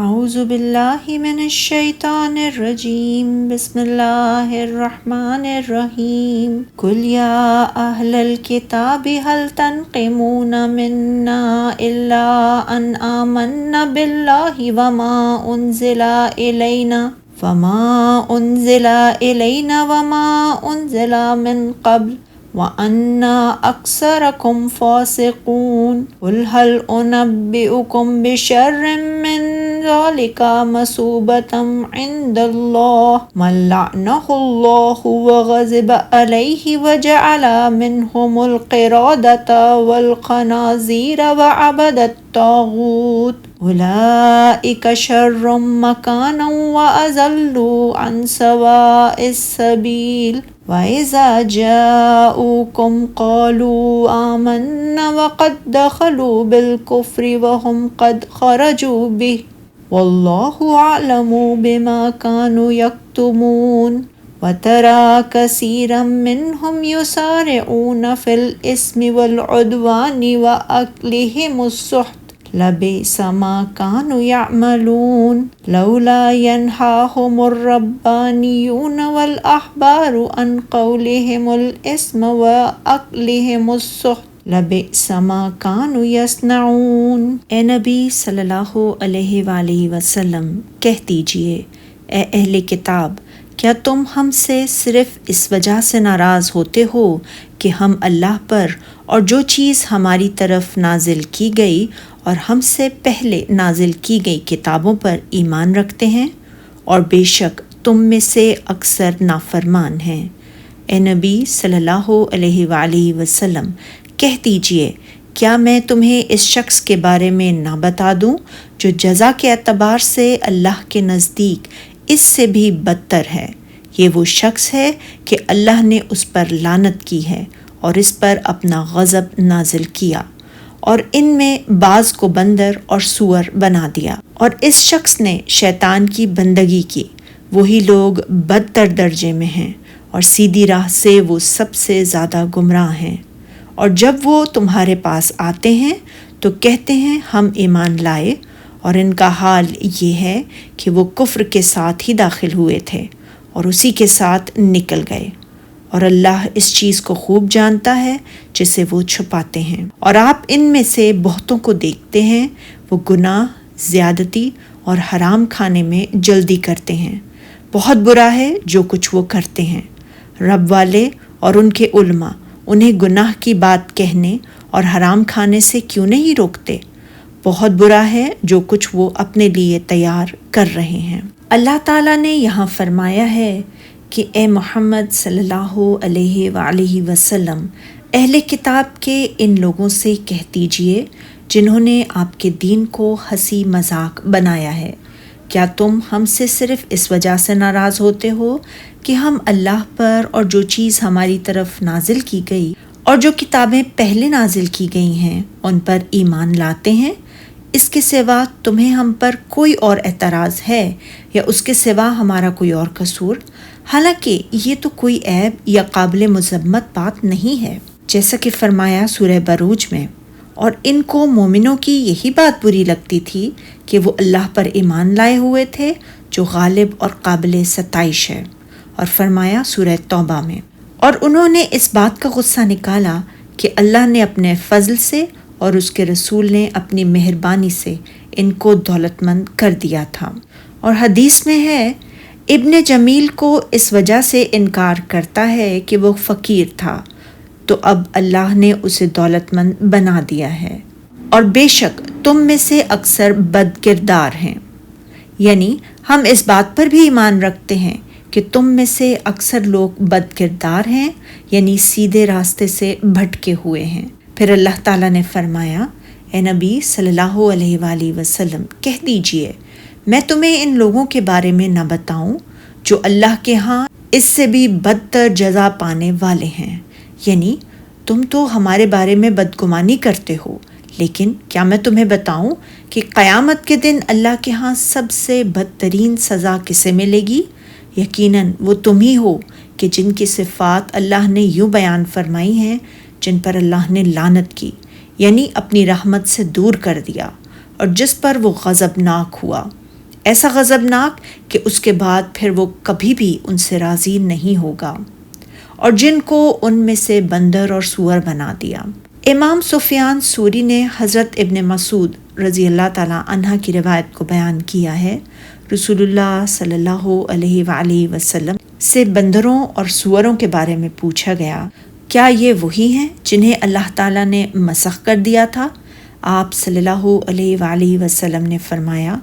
اعوذ باللہ من الشیطان الرجیم بسم اللہ الرحمن الرحیم قل یا اہل الکتاب هل تنقمون منا الا ان آمنا باللہ وما انزل من قبل وَأَنَّ أَكْثَرَكُمْ فَاسِقُونَ قُلْ هَلْ أُنَبِّئُكُمْ بِشَرٍّ مِّن ذَلِكَ مَثُوبَةً عِندَ اللَّهِ مَن لَّعَنَهُ اللَّهُ وَغَضِبَ عَلَيْهِ وَجَعَلَ مِنْهُمُ الْقِرَدَةَ وَالْخَنَازِيرَ وَعَبَدَ الطَّاغُوتَ أُولَٰئِكَ شَرٌّ مَّكَانًا وَأَضَلُّ عَن سَوَاءِ السَّبِيلِ وَإِذَا جَاءُوكُمْ قَالُوا آمَنَّا وَقَدْ دَخَلُوا بِالْكُفْرِ وَهُمْ قَدْ خَرَجُوا بِهِ وَاللَّهُ أَعْلَمُ بِمَا كَانُوا يَكْتُمُونَ وَتَرَى كَثِيرًا مِّنْهُمْ يُسَارِعُونَ فِي الْإِثْمِ وَالْعُدْوَانِ وَأَكْلِهِمُ السُّحْتَ لَبِئْسَ مَا كَانُوا يَعْمَلُونَ لَوْلَا يَنْهَاهُمُ الرَّبَّانِيُّونَ وَالْأَحْبَارُ عَنْ قَوْلِهِمُ الْإِثْمَ وَأَكْلِهِمُ السُّحْتَ لَبِئْسَ مَا كَانُوا يَصْنَعُونَ۔ اے نبی صلی اللہ علیہ وآلہ وسلم کہہ دیجئے، اے اہل کتاب، کیا تم ہم سے صرف اس وجہ سے ناراض ہوتے ہو کہ ہم اللہ پر اور جو چیز ہماری طرف نازل کی گئی اور ہم سے پہلے نازل کی گئی کتابوں پر ایمان رکھتے ہیں؟ اور بے شک تم میں سے اکثر نافرمان ہیں۔ اے نبی صلی اللہ علیہ وآلہ وسلم کہہ دیجئے، کیا میں تمہیں اس شخص کے بارے میں نہ بتا دوں جو جزا کے اعتبار سے اللہ کے نزدیک اس سے بھی بدتر ہے؟ یہ وہ شخص ہے کہ اللہ نے اس پر لعنت کی ہے اور اس پر اپنا غضب نازل کیا، اور ان میں بعض کو بندر اور سور بنا دیا، اور اس شخص نے شیطان کی بندگی کی۔ وہی لوگ بدتر درجے میں ہیں اور سیدھی راہ سے وہ سب سے زیادہ گمراہ ہیں۔ اور جب وہ تمہارے پاس آتے ہیں تو کہتے ہیں ہم ایمان لائے، اور ان کا حال یہ ہے کہ وہ کفر کے ساتھ ہی داخل ہوئے تھے اور اسی کے ساتھ نکل گئے، اور اللہ اس چیز کو خوب جانتا ہے جسے وہ چھپاتے ہیں۔ اور آپ ان میں سے بہتوں کو دیکھتے ہیں وہ گناہ، زیادتی اور حرام کھانے میں جلدی کرتے ہیں۔ بہت برا ہے جو کچھ وہ کرتے ہیں۔ رب والے اور ان کے علماء انہیں گناہ کی بات کہنے اور حرام کھانے سے کیوں نہیں روکتے؟ بہت برا ہے جو کچھ وہ اپنے لیے تیار کر رہے ہیں۔ اللہ تعالیٰ نے یہاں فرمایا ہے کہ اے محمد صلی اللہ علیہ وآلہ وسلم اہل کتاب کے ان لوگوں سے کہہ دیجئے جنہوں نے آپ کے دین کو ہنسی مذاق بنایا ہے، کیا تم ہم سے صرف اس وجہ سے ناراض ہوتے ہو کہ ہم اللہ پر اور جو چیز ہماری طرف نازل کی گئی اور جو کتابیں پہلے نازل کی گئی ہیں ان پر ایمان لاتے ہیں؟ اس کے سوا تمہیں ہم پر کوئی اور اعتراض ہے یا اس کے سوا ہمارا کوئی اور قصور؟ حالانکہ یہ تو کوئی عیب یا قابل مذمت بات نہیں ہے، جیسا کہ فرمایا سورہ بروج میں۔ اور ان کو مومنوں کی یہی بات بری لگتی تھی کہ وہ اللہ پر ایمان لائے ہوئے تھے جو غالب اور قابل ستائش ہے، اور فرمایا سورہ توبہ میں، اور انہوں نے اس بات کا غصہ نکالا کہ اللہ نے اپنے فضل سے اور اس کے رسول نے اپنی مہربانی سے ان کو دولت مند کر دیا تھا۔ اور حدیث میں ہے ابن جمیل کو اس وجہ سے انکار کرتا ہے کہ وہ فقیر تھا، تو اب اللہ نے اسے دولت مند بنا دیا ہے، اور بے شک تم میں سے اکثر بد کردار ہیں۔ یعنی ہم اس بات پر بھی ایمان رکھتے ہیں کہ تم میں سے اکثر لوگ بد کردار ہیں، یعنی سیدھے راستے سے بھٹکے ہوئے ہیں۔ پھر اللہ تعالیٰ نے فرمایا، اے نبی صلی اللہ علیہ وآلہ وسلم کہہ دیجئے، میں تمہیں ان لوگوں کے بارے میں نہ بتاؤں جو اللہ کے ہاں اس سے بھی بدتر جزا پانے والے ہیں؟ یعنی تم تو ہمارے بارے میں بدگمانی کرتے ہو، لیکن کیا میں تمہیں بتاؤں کہ قیامت کے دن اللہ کے ہاں سب سے بدترین سزا کسے ملے گی؟ یقیناً وہ تم ہی ہو کہ جن کی صفات اللہ نے یوں بیان فرمائی ہیں، جن پر اللہ نے لعنت کی، یعنی اپنی رحمت سے دور کر دیا، اور جس پر وہ غضبناک ہوا، ایسا غضبناک کہ اس کے بعد پھر وہ کبھی بھی ان سے راضی نہیں ہوگا، اور جن کو ان میں سے بندر اور سور بنا دیا۔ امام سفیان ثوری نے حضرت ابن مسعود رضی اللہ تعالیٰ عنہ کی روایت کو بیان کیا ہے، رسول اللہ صلی اللہ علیہ وآلہ وسلم سے بندروں اور سوروں کے بارے میں پوچھا گیا، کیا یہ وہی ہیں جنہیں اللہ تعالیٰ نے مسخ کر دیا تھا؟ آپ صلی اللہ علیہ وآلہ وسلم نے فرمایا،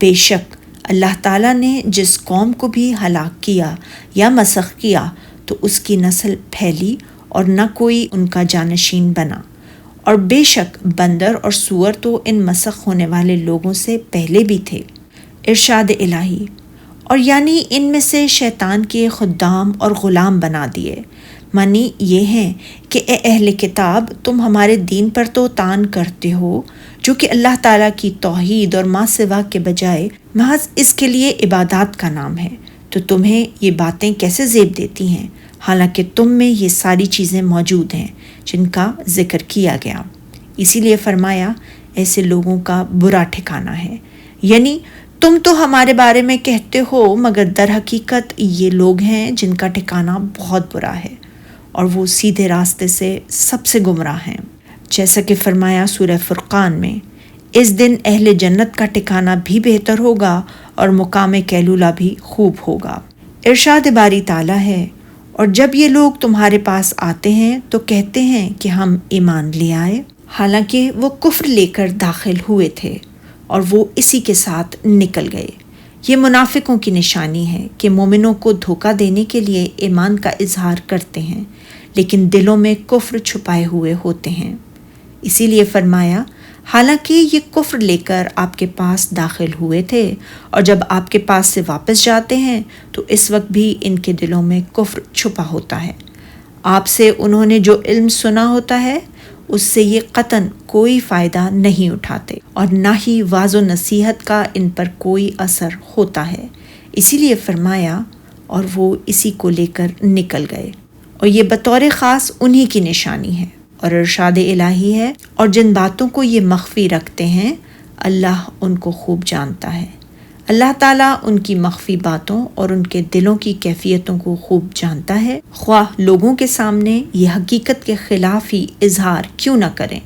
بے شک اللہ تعالیٰ نے جس قوم کو بھی ہلاک کیا یا مسخ کیا تو اس کی نسل پھیلی اور نہ کوئی ان کا جانشین بنا، اور بے شک بندر اور سور تو ان مسخ ہونے والے لوگوں سے پہلے بھی تھے۔ ارشاد الہی، اور یعنی ان میں سے شیطان کے خدام اور غلام بنا دیے، معنی یہ ہیں کہ اے اہل کتاب، تم ہمارے دین پر تو طعن کرتے ہو جو کہ اللہ تعالیٰ کی توحید اور ما سوا کے بجائے محض اس کے لیے عبادات کا نام ہے، تو تمہیں یہ باتیں کیسے زیب دیتی ہیں حالانکہ تم میں یہ ساری چیزیں موجود ہیں جن کا ذکر کیا گیا۔ اسی لیے فرمایا، ایسے لوگوں کا برا ٹھکانہ ہے، یعنی تم تو ہمارے بارے میں کہتے ہو مگر در حقیقت یہ لوگ ہیں جن کا ٹھکانہ بہت برا ہے اور وہ سیدھے راستے سے سب سے گمراہ ہیں۔ جیسا کہ فرمایا سورہ فرقان میں، اس دن اہل جنت کا ٹھکانہ بھی بہتر ہوگا اور مقام قیلولہ بھی خوب ہوگا۔ ارشاد باری تعالیٰ ہے، اور جب یہ لوگ تمہارے پاس آتے ہیں تو کہتے ہیں کہ ہم ایمان لے آئے، حالانکہ وہ کفر لے کر داخل ہوئے تھے اور وہ اسی کے ساتھ نکل گئے۔ یہ منافقوں کی نشانی ہے کہ مومنوں کو دھوکہ دینے کے لیے ایمان کا اظہار کرتے ہیں لیکن دلوں میں کفر چھپائے ہوئے ہوتے ہیں۔ اسی لیے فرمایا، حالانکہ یہ کفر لے کر آپ کے پاس داخل ہوئے تھے اور جب آپ کے پاس سے واپس جاتے ہیں تو اس وقت بھی ان کے دلوں میں کفر چھپا ہوتا ہے۔ آپ سے انہوں نے جو علم سنا ہوتا ہے اس سے یہ قطعاً کوئی فائدہ نہیں اٹھاتے اور نہ ہی واعظ و نصیحت کا ان پر کوئی اثر ہوتا ہے۔ اسی لیے فرمایا، اور وہ اسی کو لے کر نکل گئے، اور یہ بطور خاص انہی کی نشانی ہے۔ اور ارشاد الہی ہے، اور جن باتوں کو یہ مخفی رکھتے ہیں اللہ ان کو خوب جانتا ہے۔ اللہ تعالیٰ ان کی مخفی باتوں اور ان کے دلوں کی کیفیتوں کو خوب جانتا ہے، خواہ لوگوں کے سامنے یہ حقیقت کے خلاف ہی اظہار کیوں نہ کریں،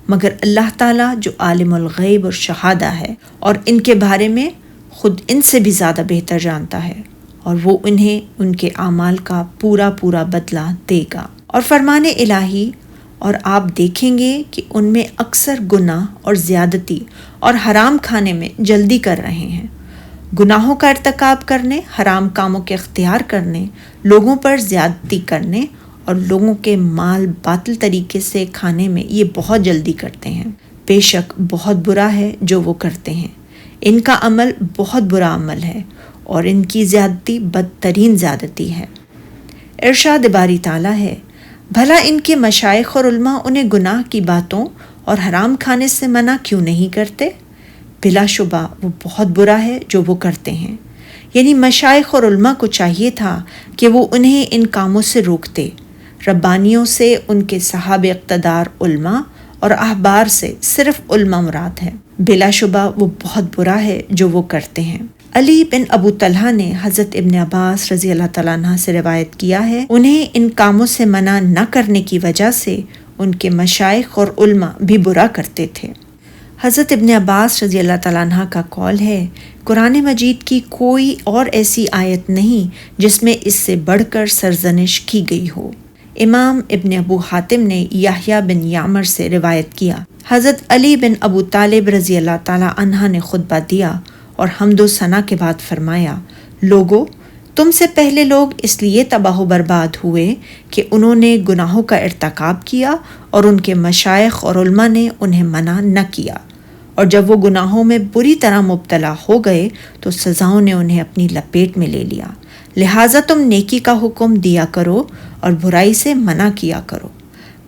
مگر اللہ تعالیٰ جو عالم الغیب اور شہادہ ہے اور ان کے بارے میں خود ان سے بھی زیادہ بہتر جانتا ہے، اور وہ انہیں ان کے اعمال کا پورا پورا بدلہ دے گا۔ اور فرمان الہی، اور آپ دیکھیں گے کہ ان میں اکثر گناہ اور زیادتی اور حرام کھانے میں جلدی کر رہے ہیں۔ گناہوں کا ارتکاب کرنے، حرام کاموں کے اختیار کرنے، لوگوں پر زیادتی کرنے اور لوگوں کے مال باطل طریقے سے کھانے میں یہ بہت جلدی کرتے ہیں۔ بے شک بہت برا ہے جو وہ کرتے ہیں، ان کا عمل بہت برا عمل ہے اور ان کی زیادتی بدترین زیادتی ہے۔ ارشاد باری تعالیٰ ہے، بھلا ان کے مشائخ اور علماء انہیں گناہ کی باتوں اور حرام کھانے سے منع کیوں نہیں کرتے؟ بلا شبہ وہ بہت برا ہے جو وہ کرتے ہیں، یعنی مشائخ اور علماء کو چاہیے تھا کہ وہ انہیں ان کاموں سے روکتے۔ ربانیوں سے ان کے صحابہ اقتدار علماء اور احبار سے صرف علماء مراد ہے۔ بلا شبہ وہ بہت برا ہے جو وہ کرتے ہیں۔ علی بن ابو طلحہ نے حضرت ابن عباس رضی اللہ تعالیٰ عنہ سے روایت کیا ہے، انہیں ان کاموں سے منع نہ کرنے کی وجہ سے ان کے مشائخ اور علماء بھی برا کرتے تھے۔ حضرت ابن عباس رضی اللہ تعالیٰ عنہ کا قول ہے، قرآن مجید کی کوئی اور ایسی آیت نہیں جس میں اس سے بڑھ کر سرزنش کی گئی ہو۔ امام ابن ابو حاتم نے یحییٰ بن یعمر سے روایت کیا، حضرت علی بن ابو طالب رضی اللہ تعالیٰ عنہ نے خطبہ دیا اور حمد و ثنا کے بعد فرمایا، لوگو، تم سے پہلے لوگ اس لیے تباہ و برباد ہوئے کہ انہوں نے گناہوں کا ارتکاب کیا اور ان کے مشائخ اور علماء نے انہیں منع نہ کیا، اور جب وہ گناہوں میں بری طرح مبتلا ہو گئے تو سزاؤں نے انہیں اپنی لپیٹ میں لے لیا، لہٰذا تم نیکی کا حکم دیا کرو اور برائی سے منع کیا کرو،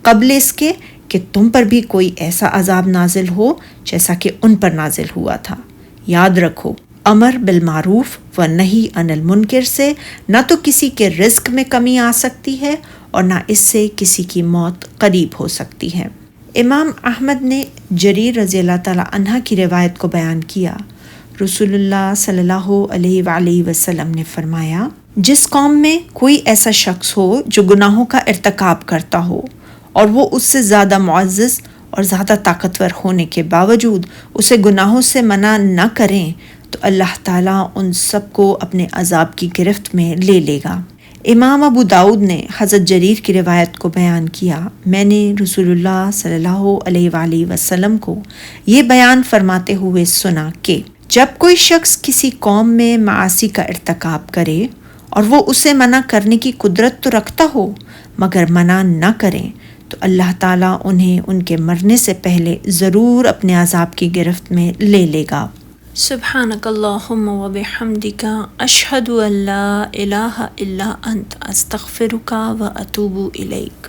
قبل اس کے کہ تم پر بھی کوئی ایسا عذاب نازل ہو جیسا کہ ان پر نازل ہوا تھا۔ یاد رکھو، امر بالمعروف و نہی عن المنکر سے نہ تو کسی کے رزق میں کمی آ سکتی ہے اور نہ اس سے کسی کی موت قریب ہو سکتی ہے۔ امام احمد نے جریر رضی اللہ تعالیٰ عنہ کی روایت کو بیان کیا، رسول اللہ صلی اللہ علیہ وآلہ وسلم نے فرمایا، جس قوم میں کوئی ایسا شخص ہو جو گناہوں کا ارتکاب کرتا ہو اور وہ اس سے زیادہ معزز اور زیادہ طاقتور ہونے کے باوجود اسے گناہوں سے منع نہ کریں تو اللہ تعالیٰ ان سب کو اپنے عذاب کی گرفت میں لے لے گا۔ امام ابو داؤد نے حضرت جریر کی روایت کو بیان کیا، میں نے رسول اللہ صلی اللہ علیہ وآلہ وسلم کو یہ بیان فرماتے ہوئے سنا کہ جب کوئی شخص کسی قوم میں معاصی کا ارتکاب کرے اور وہ اسے منع کرنے کی قدرت تو رکھتا ہو مگر منع نہ کریں تو اللہ تعالیٰ انہیں ان کے مرنے سے پہلے ضرور اپنے عذاب کی گرفت میں لے لے گا۔ سبحانک اللہم و بحمدک، اشہد ان لا الہ الا انت، استغفرک و اتوب الیک۔